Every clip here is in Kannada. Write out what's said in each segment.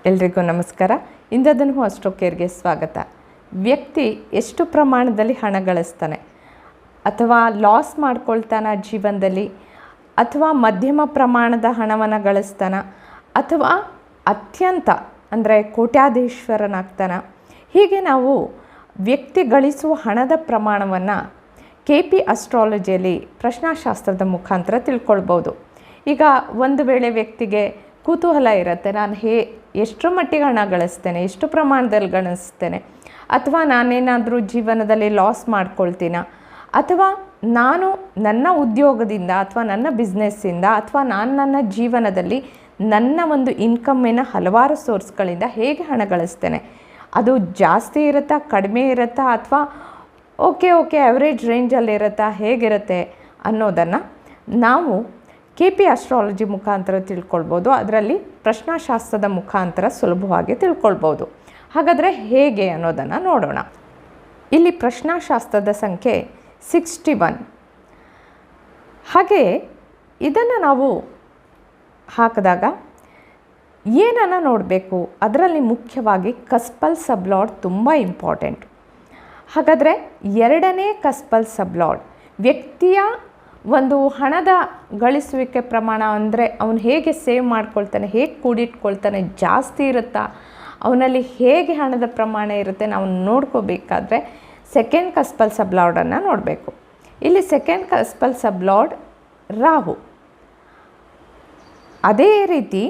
ಎಲ್ರಿಗೂ ನಮಸ್ಕಾರ. ಇಂದದನ್ನು ಅಸ್ಟ್ರೋ ಕೇರ್ಗೆ ಸ್ವಾಗತ. ವ್ಯಕ್ತಿ ಎಷ್ಟು ಪ್ರಮಾಣದಲ್ಲಿ ಹಣ ಗಳಿಸ್ತಾನೆ ಅಥವಾ ಲಾಸ್ ಮಾಡ್ಕೊಳ್ತಾನ ಜೀವನದಲ್ಲಿ, ಅಥವಾ ಮಧ್ಯಮ ಪ್ರಮಾಣದ ಹಣವನ್ನು ಗಳಿಸ್ತಾನ, ಅಥವಾ ಅತ್ಯಂತ ಅಂದರೆ ಕೋಟ್ಯಾಧೀಶ್ವರನಾಗ್ತಾನ, ಹೀಗೆ ನಾವು ವ್ಯಕ್ತಿ ಗಳಿಸುವ ಹಣದ ಪ್ರಮಾಣವನ್ನು KP ಅಸ್ಟ್ರಾಲಜಿಯಲ್ಲಿ ಪ್ರಶ್ನಾಶಾಸ್ತ್ರದ ಮುಖಾಂತರ ತಿಳ್ಕೊಳ್ಬೋದು. ಈಗ ಒಂದು ವೇಳೆ ವ್ಯಕ್ತಿಗೆ ಕುತೂಹಲ ಇರುತ್ತೆ, ನಾನು ಎಷ್ಟರ ಮಟ್ಟಿಗೆ ಹಣ ಗಳಿಸ್ತೇನೆ, ಎಷ್ಟು ಪ್ರಮಾಣದಲ್ಲಿ ಗಳಿಸ್ತೇನೆ, ಅಥವಾ ನಾನೇನಾದರೂ ಜೀವನದಲ್ಲಿ ಲಾಸ್ ಮಾಡ್ಕೊಳ್ತೀನ, ಅಥವಾ ನಾನು ನನ್ನ ಉದ್ಯೋಗದಿಂದ ಅಥವಾ ನನ್ನ ಬಿಸ್ನೆಸ್ಸಿಂದ ಅಥವಾ ನಾನು ನನ್ನ ಜೀವನದಲ್ಲಿ ನನ್ನ ಒಂದು ಇನ್ಕಮ್ಮಿನ ಹಲವಾರು ಸೋರ್ಸ್ಗಳಿಂದ ಹೇಗೆ ಹಣ ಗಳಿಸ್ತೇನೆ, ಅದು ಜಾಸ್ತಿ ಇರುತ್ತಾ, ಕಡಿಮೆ ಇರುತ್ತಾ, ಅಥವಾ ಓಕೆ ಆ್ಯಾವ್ರೇಜ್ ರೇಂಜಲ್ಲಿರುತ್ತಾ, ಹೇಗಿರುತ್ತೆ ಅನ್ನೋದನ್ನು ನಾವು KP ಅಸ್ಟ್ರಾಲಜಿ ಮುಖಾಂತರ ತಿಳ್ಕೊಳ್ಬೋದು. ಅದರಲ್ಲಿ ಪ್ರಶ್ನಾಶಾಸ್ತ್ರದ ಮುಖಾಂತರ ಸುಲಭವಾಗಿ ತಿಳ್ಕೊಳ್ಬೋದು. ಹಾಗಾದರೆ ಹೇಗೆ ಅನ್ನೋದನ್ನು ನೋಡೋಣ. ಇಲ್ಲಿ ಪ್ರಶ್ನಾಶಾಸ್ತ್ರದ ಸಂಖ್ಯೆ 61. ಹಾಗೆ ಇದನ್ನು ನಾವು ಹಾಕಿದಾಗ ಏನನ್ನು ನೋಡಬೇಕು, ಅದರಲ್ಲಿ ಮುಖ್ಯವಾಗಿ ಕಸ್ಪಲ್ ಸಬ್ಲಾಡ್ ತುಂಬ ಇಂಪಾರ್ಟೆಂಟ್. ಹಾಗಾದರೆ ಎರಡನೇ ಕಸ್ಪಲ್ ಸಬ್ಲಾಡ್ ವ್ಯಕ್ತಿಯ ಒಂದು ಹಣದ ಗಳಿಸುವಿಕೆ ಪ್ರಮಾಣ, ಅಂದರೆ ಅವನು ಹೇಗೆ ಸೇವ್ ಮಾಡ್ಕೊಳ್ತಾನೆ, ಹೇಗೆ ಕೂಡಿಟ್ಕೊಳ್ತಾನೆ, ಜಾಸ್ತಿ ಇರುತ್ತಾ, ಅವನಲ್ಲಿ ಹೇಗೆ ಹಣದ ಪ್ರಮಾಣ ಇರುತ್ತೆ, ನಾವು ನೋಡ್ಕೋಬೇಕಾದ್ರೆ ಸೆಕೆಂಡ್ ಕಸ್ಪಲ್ ಸಬ್ಲಾಡನ್ನು ನೋಡಬೇಕು. ಇಲ್ಲಿ ಸೆಕೆಂಡ್ ಕಸ್ಪಲ್ ಸಬ್ಲಾಡ್ ರಾಹು. ಅದೇ ರೀತಿ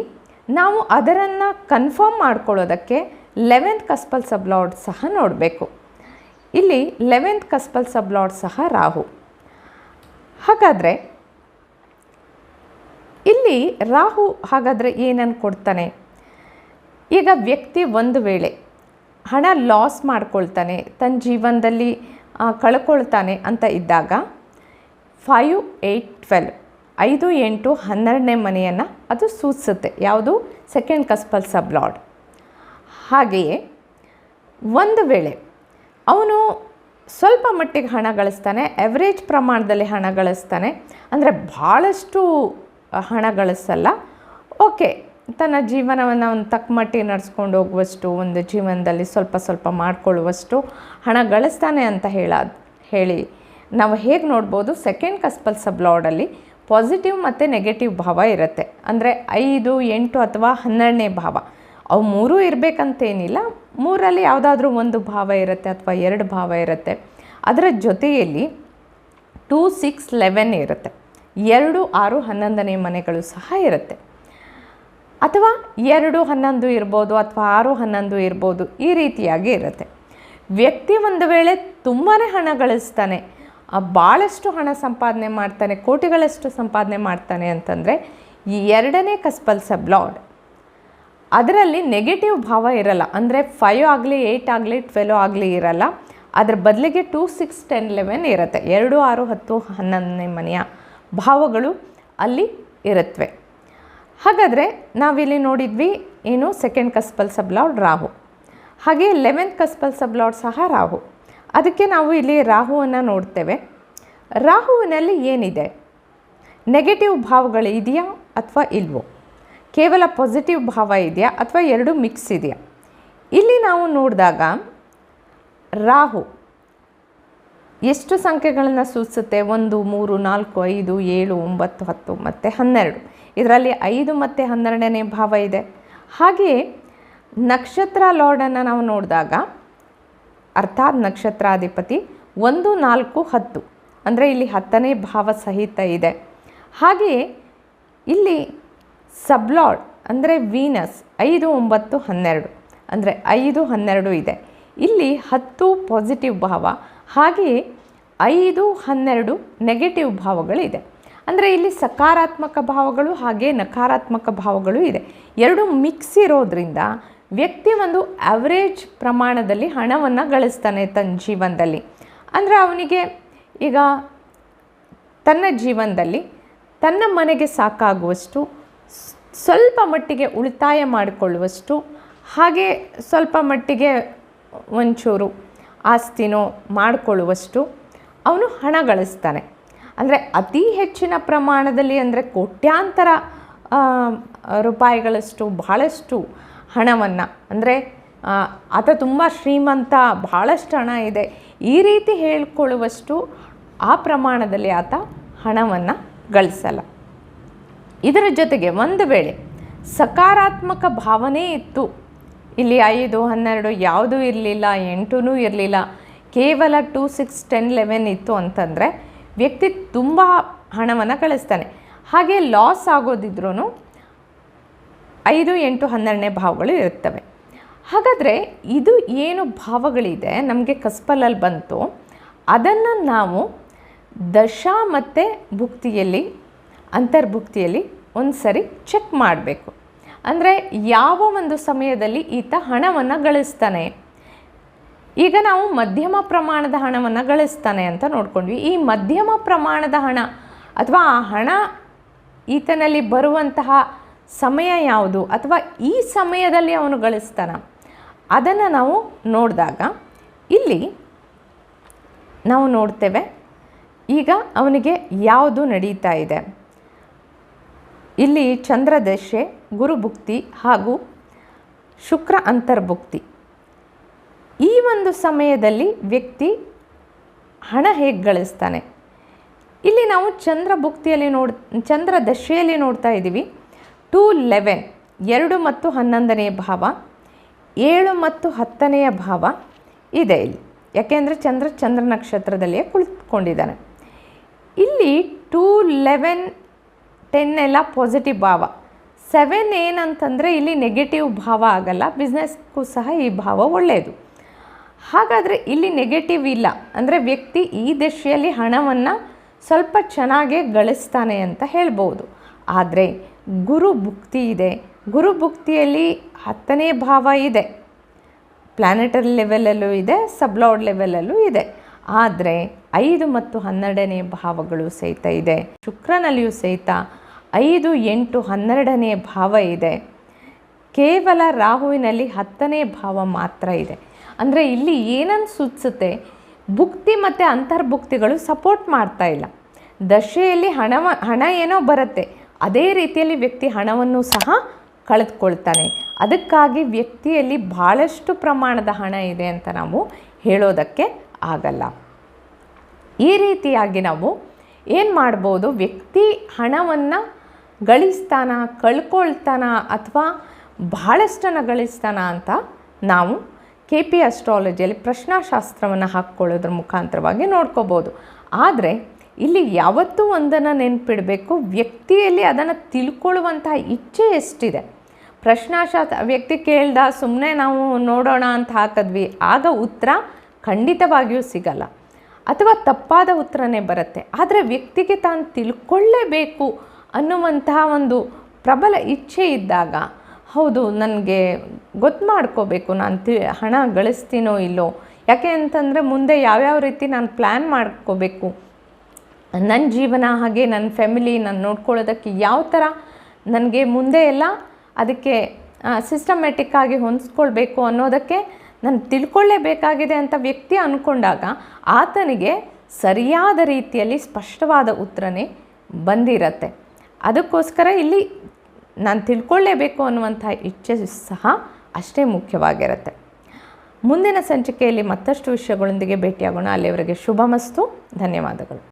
ನಾವು ಅದನ್ನು ಕನ್ಫರ್ಮ್ ಮಾಡ್ಕೊಳ್ಳೋದಕ್ಕೆ 11th ಕಸ್ಪಲ್ ಸಬ್ಲಾಡ್ ಸಹ ನೋಡಬೇಕು. ಇಲ್ಲಿ 11th ಕಸ್ಪಲ್ ಸಬ್ಲಾಡ್ ಸಹ ರಾಹು. ಹಾಗಾದರೆ ಇಲ್ಲಿ ರಾಹು ಹಾಗಾದರೆ ಏನನ್ನು ಕೊಡ್ತಾನೆ? ಈಗ ವ್ಯಕ್ತಿ ಒಂದು ವೇಳೆ ಹಣ ಲಾಸ್ ಮಾಡ್ಕೊಳ್ತಾನೆ, ತನ್ನ ಜೀವನದಲ್ಲಿ ಕಳ್ಕೊಳ್ತಾನೆ ಅಂತ ಇದ್ದಾಗ 5, 8, 12 5, 8, 12ನೇ ಮನೆಯನ್ನು ಅದು ಸೂಚಿಸುತ್ತೆ. ಯಾವುದು? Second cuspal sublord. ಹಾಗೆಯೇ ಒಂದು ವೇಳೆ ಅವನು ಸ್ವಲ್ಪ ಮಟ್ಟಿಗೆ ಹಣ ಗಳಿಸ್ತಾನೆ, ಎವ್ರೇಜ್ ಪ್ರಮಾಣದಲ್ಲಿ ಹಣ ಗಳಿಸ್ತಾನೆ, ಅಂದರೆ ಭಾಳಷ್ಟು ಹಣ ಗಳಿಸಲ್ಲ, ಓಕೆ, ತನ್ನ ಜೀವನವನ್ನು ಒಂದು ತಕ್ಕ ಮಟ್ಟಿಗೆ ನಡೆಸ್ಕೊಂಡು ಹೋಗುವಷ್ಟು, ಒಂದು ಜೀವನದಲ್ಲಿ ಸ್ವಲ್ಪ ಮಾಡಿಕೊಳ್ಳುವಷ್ಟು ಹಣ ಗಳಿಸ್ತಾನೆ ಅಂತ ಹೇಳಿ ನಾವು ಹೇಗೆ ನೋಡ್ಬೋದು? ಸೆಕೆಂಡ್ ಕಸ್ಪಲ್ ಸಬ್ಲಾಡಲ್ಲಿ ಪಾಸಿಟಿವ್ ಮತ್ತು ನೆಗೆಟಿವ್ ಭಾವ ಇರುತ್ತೆ. ಅಂದರೆ 5, 8 ಅಥವಾ 12ನೇ ಭಾವ, ಅವು ಮೂರೂ ಇರಬೇಕಂತೇನಿಲ್ಲ, ಮೂರಲ್ಲಿ ಯಾವುದಾದ್ರೂ ಒಂದು ಭಾವ ಇರುತ್ತೆ ಅಥವಾ 2 ಭಾವ ಇರುತ್ತೆ. ಅದರ ಜೊತೆಯಲ್ಲಿ 2, 6, 11 ಇರುತ್ತೆ. 2, 6, 11ನೇ ಮನೆಗಳು ಸಹ ಇರುತ್ತೆ. ಅಥವಾ 2, 11 ಇರ್ಬೋದು, ಅಥವಾ 6, 11 ಇರ್ಬೋದು, ಈ ರೀತಿಯಾಗಿ ಇರುತ್ತೆ. ವ್ಯಕ್ತಿ ಒಂದು ವೇಳೆ ತುಂಬಾ ಹಣ ಗಳಿಸ್ತಾನೆ, ಭಾಳಷ್ಟು ಹಣ ಸಂಪಾದನೆ ಮಾಡ್ತಾನೆ, ಕೋಟಿಗಳಷ್ಟು ಸಂಪಾದನೆ ಮಾಡ್ತಾನೆ ಅಂತಂದರೆ ಈ ಎರಡನೇ ಕಸ್ಪಲ್ ಸಬ್ಲಾಡ್ ಅದರಲ್ಲಿ ನೆಗೆಟಿವ್ ಭಾವ ಇರಲ್ಲ. ಅಂದರೆ 5 ಆಗಲಿ, 8 ಆಗಲಿ, 12 ಆಗಲಿ ಇರಲ್ಲ. ಅದರ ಬದಲಿಗೆ 2, 6, 10, 11 ಇರುತ್ತೆ. 2, 6, 10, 11ನೇ ಮನೆಯ ಭಾವಗಳು ಅಲ್ಲಿ ಇರುತ್ತವೆ. ಹಾಗಾದರೆ ನಾವಿಲ್ಲಿ ನೋಡಿದ್ವಿ ಏನು? Second cuspal sublord Rahu. ಹಾಗೆ 11th ಕಸ್ಪಲ್ ಸಬ್ಲಾಡ್ ಸಹ ರಾಹು. ಅದಕ್ಕೆ ನಾವು ಇಲ್ಲಿ ರಾಹುವನ್ನು ನೋಡ್ತೇವೆ. ರಾಹುವಿನಲ್ಲಿ ಏನಿದೆ? ನೆಗೆಟಿವ್ ಭಾವಗಳು ಇದೆಯಾ ಅಥವಾ ಇಲ್ವೋ? ಕೇವಲ ಪಾಸಿಟಿವ್ ಭಾವ ಇದೆಯಾ ಅಥವಾ 2 ಮಿಕ್ಸ್ ಇದೆಯಾ? ಇಲ್ಲಿ ನಾವು ನೋಡಿದಾಗ ರಾಹು ಎಷ್ಟು ಸಂಖ್ಯೆಗಳನ್ನು ಸೂಚಿಸುತ್ತೆ? 1, 3, 4, 5, 7, 9, 10 ಮತ್ತು 12. ಇದರಲ್ಲಿ 5 ಮತ್ತು 12ನೇ ಭಾವ ಇದೆ. ಹಾಗೆಯೇ ನಕ್ಷತ್ರ ಲಾರ್ಡನ್ನು ನಾವು ನೋಡಿದಾಗ, ಅರ್ಥಾತ್ ನಕ್ಷತ್ರಾಧಿಪತಿ 1, 4, 10, ಅಂದರೆ ಇಲ್ಲಿ 10ನೇ ಭಾವ ಸಹಿತ ಇದೆ. ಹಾಗೆಯೇ ಇಲ್ಲಿ ಸಬ್ಲಾಡ್ ಅಂದರೆ ವೀನಸ್ 5, 9, 12, ಅಂದರೆ 5, 12 ಇದೆ. ಇಲ್ಲಿ 10 ಪಾಸಿಟಿವ್ ಭಾವ, ಹಾಗೆಯೇ 5, 12 ನೆಗೆಟಿವ್ ಭಾವಗಳಿದೆ. ಅಂದರೆ ಇಲ್ಲಿ ಸಕಾರಾತ್ಮಕ ಭಾವಗಳು ಹಾಗೆ ನಕಾರಾತ್ಮಕ ಭಾವಗಳು ಇದೆ. 2 ಮಿಕ್ಸ್ ಇರೋದ್ರಿಂದ ವ್ಯಕ್ತಿ ಒಂದು ಆವ್ರೇಜ್ ಪ್ರಮಾಣದಲ್ಲಿ ಹಣವನ್ನು ಗಳಿಸ್ತಾನೆ ತನ್ನ ಜೀವನದಲ್ಲಿ. ಅಂದರೆ ಅವನಿಗೆ ಈಗ ತನ್ನ ಜೀವನದಲ್ಲಿ ತನ್ನ ಮನೆಗೆ ಸಾಕಾಗುವಷ್ಟು, ಸ್ವಲ್ಪ ಮಟ್ಟಿಗೆ ಉಳಿತಾಯ ಮಾಡಿಕೊಳ್ಳುವಷ್ಟು, ಹಾಗೆ ಸ್ವಲ್ಪ ಮಟ್ಟಿಗೆ ಒಂಚೂರು ಆಸ್ತಿನೋ ಮಾಡಿಕೊಳ್ಳುವಷ್ಟು ಅವನು ಹಣ ಗಳಿಸ್ತಾನೆ. ಅಂದರೆ ಅತಿ ಹೆಚ್ಚಿನ ಪ್ರಮಾಣದಲ್ಲಿ, ಅಂದರೆ ಕೋಟ್ಯಾಂತರ ರೂಪಾಯಿಗಳಷ್ಟು ಬಹಳಷ್ಟು ಹಣವನ್ನು, ಅಂದರೆ ಆತ ತುಂಬ ಶ್ರೀಮಂತ, ಭಾಳಷ್ಟು ಹಣ ಇದೆ, ಈ ರೀತಿ ಹೇಳ್ಕೊಳ್ಳುವಷ್ಟು ಆ ಪ್ರಮಾಣದಲ್ಲಿ ಆತ ಹಣವನ್ನು ಗಳಿಸಲ್ಲ. ಇದರ ಜೊತೆಗೆ ಒಂದು ವೇಳೆ ಸಕಾರಾತ್ಮಕ ಭಾವನೆ ಇತ್ತು, ಇಲ್ಲಿ 5, 12 ಯಾವುದೂ ಇರಲಿಲ್ಲ, 8 ಇರಲಿಲ್ಲ, ಕೇವಲ 2, 6, 10, 11 ಇತ್ತು ಅಂತಂದರೆ ವ್ಯಕ್ತಿ ತುಂಬ ಹಣವನ್ನು ಗಳಿಸ್ತಾನೆ. ಹಾಗೆ ಲಾಸ್ ಆಗೋದಿದ್ರೂ 5, 8, 12ನೇ ಭಾವಗಳು ಇರ್ತವೆ. ಹಾಗಾದರೆ ಇದು ಏನು ಭಾವಗಳಿದೆ ನಮಗೆ ಕಸ್ಪಲಲ್ಲಿ ಬಂತು, ಅದನ್ನು ನಾವು ದಶ ಮತ್ತು ಭುಕ್ತಿಯಲ್ಲಿ, ಅಂತರ್ಭುಕ್ತಿಯಲ್ಲಿ ಒಂದು ಸರಿ ಚೆಕ್ ಮಾಡಬೇಕು. ಅಂದರೆ ಯಾವ ಒಂದು ಸಮಯದಲ್ಲಿ ಈತ ಹಣವನ್ನು ಗಳಿಸ್ತಾನೆ. ಈಗ ನಾವು ಮಧ್ಯಮ ಪ್ರಮಾಣದ ಹಣವನ್ನು ಗಳಿಸ್ತಾನೆ ಅಂತ ನೋಡ್ಕೊಂಡ್ವಿ. ಈ ಮಧ್ಯಮ ಪ್ರಮಾಣದ ಹಣ ಅಥವಾ ಆ ಹಣ ಈತನಲ್ಲಿ ಬರುವಂತಹ ಸಮಯ ಯಾವುದು, ಅಥವಾ ಈ ಸಮಯದಲ್ಲಿ ಅವನು ಗಳಿಸ್ತಾನ, ಅದನ್ನು ನಾವು ನೋಡಿದಾಗ ಇಲ್ಲಿ ನಾವು ನೋಡ್ತೇವೆ ಈಗ ಅವನಿಗೆ ಯಾವುದು ನಡೀತಾ ಇದೆ. ಇಲ್ಲಿ ಚಂದ್ರದಶೆ, ಗುರುಭುಕ್ತಿ ಹಾಗೂ ಶುಕ್ರ ಅಂತರ್ಭುಕ್ತಿ. ಈ ಒಂದು ಸಮಯದಲ್ಲಿ ವ್ಯಕ್ತಿ ಹಣ ಹೇಗೆ ಗಳಿಸ್ತಾನೆ. ಇಲ್ಲಿ ನಾವು ಚಂದ್ರಭುಕ್ತಿಯಲ್ಲಿ ಚಂದ್ರದಶೆಯಲ್ಲಿ ನೋಡ್ತಾ ಇದ್ದೀವಿ 2, 11, 2 ಮತ್ತು 11ನೇ ಭಾವ, 7 ಮತ್ತು 10ನೆಯ ಭಾವ ಇದೆ ಇಲ್ಲಿ. ಯಾಕೆಂದರೆ ಚಂದ್ರ ನಕ್ಷತ್ರದಲ್ಲಿಯೇ ಕುಳಿತುಕೊಂಡಿದ್ದಾನೆ. ಇಲ್ಲಿ 2, 11, 10 ಎಲ್ಲ ಪಾಸಿಟಿವ್ ಭಾವ. 7 ಏನಂತಂದರೆ ಇಲ್ಲಿ ನೆಗೆಟಿವ್ ಭಾವ ಆಗಲ್ಲ, ಬಿಸ್ನೆಸ್ಗೂ ಸಹ ಈ ಭಾವ ಒಳ್ಳೆಯದು. ಹಾಗಾದರೆ ಇಲ್ಲಿ ನೆಗೆಟಿವ್ ಇಲ್ಲ, ಅಂದರೆ ವ್ಯಕ್ತಿ ಈ ದಶೆಯಲ್ಲಿ ಹಣವನ್ನು ಸ್ವಲ್ಪ ಚೆನ್ನಾಗೇ ಗಳಿಸ್ತಾನೆ ಅಂತ ಹೇಳ್ಬೋದು. ಆದರೆ ಗುರುಭುಕ್ತಿ ಇದೆ, ಗುರುಭುಕ್ತಿಯಲ್ಲಿ 10ನೇ ಭಾವ ಇದೆ, ಪ್ಲ್ಯಾನೆಟರಿ ಲೆವೆಲಲ್ಲೂ ಇದೆ, ಸಬ್ಲಾರ್ಡ್ ಲೆವೆಲಲ್ಲೂ ಇದೆ. ಆದರೆ 5 ಮತ್ತು 12ನೇ ಭಾವಗಳು ಸಹಿತ ಇದೆ. ಶುಕ್ರನಲ್ಲಿಯೂ ಸಹಿತ 5, 8, 12ನೇ ಭಾವ ಇದೆ. ಕೇವಲ ರಾಹುವಿನಲ್ಲಿ 10ನೇ ಭಾವ ಮಾತ್ರ ಇದೆ. ಅಂದರೆ ಇಲ್ಲಿ ಏನನ್ನು ಸೂಚಿಸುತ್ತೆ, ಭುಕ್ತಿ ಮತ್ತು ಅಂತರ್ಭುಕ್ತಿಗಳು ಸಪೋರ್ಟ್ ಮಾಡ್ತಾ ಇಲ್ಲ. ದಶೆಯಲ್ಲಿ ಹಣ ಏನೋ ಬರುತ್ತೆ, ಅದೇ ರೀತಿಯಲ್ಲಿ ವ್ಯಕ್ತಿ ಹಣವನ್ನು ಸಹ ಕಳೆದುಕೊಳ್ತಾನೆ. ಅದಕ್ಕಾಗಿ ವ್ಯಕ್ತಿಯಲ್ಲಿ ಭಾಳಷ್ಟು ಪ್ರಮಾಣದ ಹಣ ಇದೆ ಅಂತ ನಾವು ಹೇಳೋದಕ್ಕೆ ಆಗಲ್ಲ. ಈ ರೀತಿಯಾಗಿ ನಾವು ಏನು ಮಾಡ್ಬೋದು, ವ್ಯಕ್ತಿ ಹಣವನ್ನು ಗಳಿಸ್ತಾನ, ಕಳ್ಕೊಳ್ತಾನ, ಅಥವಾ ಭಾಳಷ್ಟನ್ನು ಗಳಿಸ್ತಾನ ಅಂತ ನಾವು KP ಅಸ್ಟ್ರಾಲಜಿಯಲ್ಲಿ ಪ್ರಶ್ನಾಶಾಸ್ತ್ರವನ್ನು ಹಾಕ್ಕೊಳ್ಳೋದ್ರ ಮುಖಾಂತರವಾಗಿ ನೋಡ್ಕೋಬೋದು. ಆದರೆ ಇಲ್ಲಿ ಯಾವತ್ತೂ ಒಂದನ್ನು ನೆನಪಿಡಬೇಕು, ವ್ಯಕ್ತಿಯಲ್ಲಿ ಅದನ್ನು ತಿಳ್ಕೊಳ್ಳುವಂತಹ ಇಚ್ಛೆ ಎಷ್ಟಿದೆ. ವ್ಯಕ್ತಿ ಕೇಳ್ದ ಸುಮ್ಮನೆ ನಾವು ನೋಡೋಣ ಅಂತ ಹಾಕಿದ್ವಿ, ಆಗ ಉತ್ತರ ಖಂಡಿತವಾಗಿಯೂ ಸಿಗಲ್ಲ, ಅಥವಾ ತಪ್ಪಾದ ಉತ್ತರನೇ ಬರುತ್ತೆ. ಆದರೆ ವ್ಯಕ್ತಿಗೆ ತಾನು ತಿಳ್ಕೊಳ್ಳೇಬೇಕು ಅನ್ನುವಂತಹ ಒಂದು ಪ್ರಬಲ ಇಚ್ಛೆ ಇದ್ದಾಗ, ಹೌದು ನನಗೆ ಗೊತ್ತು ಮಾಡ್ಕೋಬೇಕು, ನಾನು ಹಣ ಗಳಿಸ್ತೀನೋ ಇಲ್ಲೋ, ಯಾಕೆ ಅಂತಂದರೆ ಮುಂದೆ ಯಾವ್ಯಾವ ರೀತಿ ನಾನು ಪ್ಲ್ಯಾನ್ ಮಾಡ್ಕೋಬೇಕು, ನನ್ನ ಜೀವನ ಹಾಗೆ ನನ್ನ ಫ್ಯಾಮಿಲಿ ನಾನು ನೋಡ್ಕೊಳ್ಳೋದಕ್ಕೆ ಯಾವ ಥರ ನನಗೆ ಮುಂದೆ ಎಲ್ಲ ಅದಕ್ಕೆ ಸಿಸ್ಟಮೆಟಿಕ್ಕಾಗಿ ಹೊಂದಿಸ್ಕೊಳ್ಬೇಕು ಅನ್ನೋದಕ್ಕೆ ನಾನು ತಿಳ್ಕೊಳ್ಳೇಬೇಕಾಗಿದೆ ಅಂತ ವ್ಯಕ್ತಿ ಅಂದ್ಕೊಂಡಾಗ ಆತನಿಗೆ ಸರಿಯಾದ ರೀತಿಯಲ್ಲಿ ಸ್ಪಷ್ಟವಾದ ಉತ್ತರನೇ ಬಂದಿರತ್ತೆ. ಅದಕ್ಕೋಸ್ಕರ ಇಲ್ಲಿ ನಾನು ತಿಳ್ಕೊಳ್ಳೇಬೇಕು ಅನ್ನುವಂಥ ಇಚ್ಛೆ ಸಹ ಅಷ್ಟೇ ಮುಖ್ಯವಾಗಿರುತ್ತೆ. ಮುಂದಿನ ಸಂಚಿಕೆಯಲ್ಲಿ ಮತ್ತಷ್ಟು ವಿಷಯಗಳೊಂದಿಗೆ ಭೇಟಿಯಾಗೋಣ. ಅಲ್ಲಿಯವರೆಗೆ ಶುಭಮಸ್ತು. ಧನ್ಯವಾದಗಳು.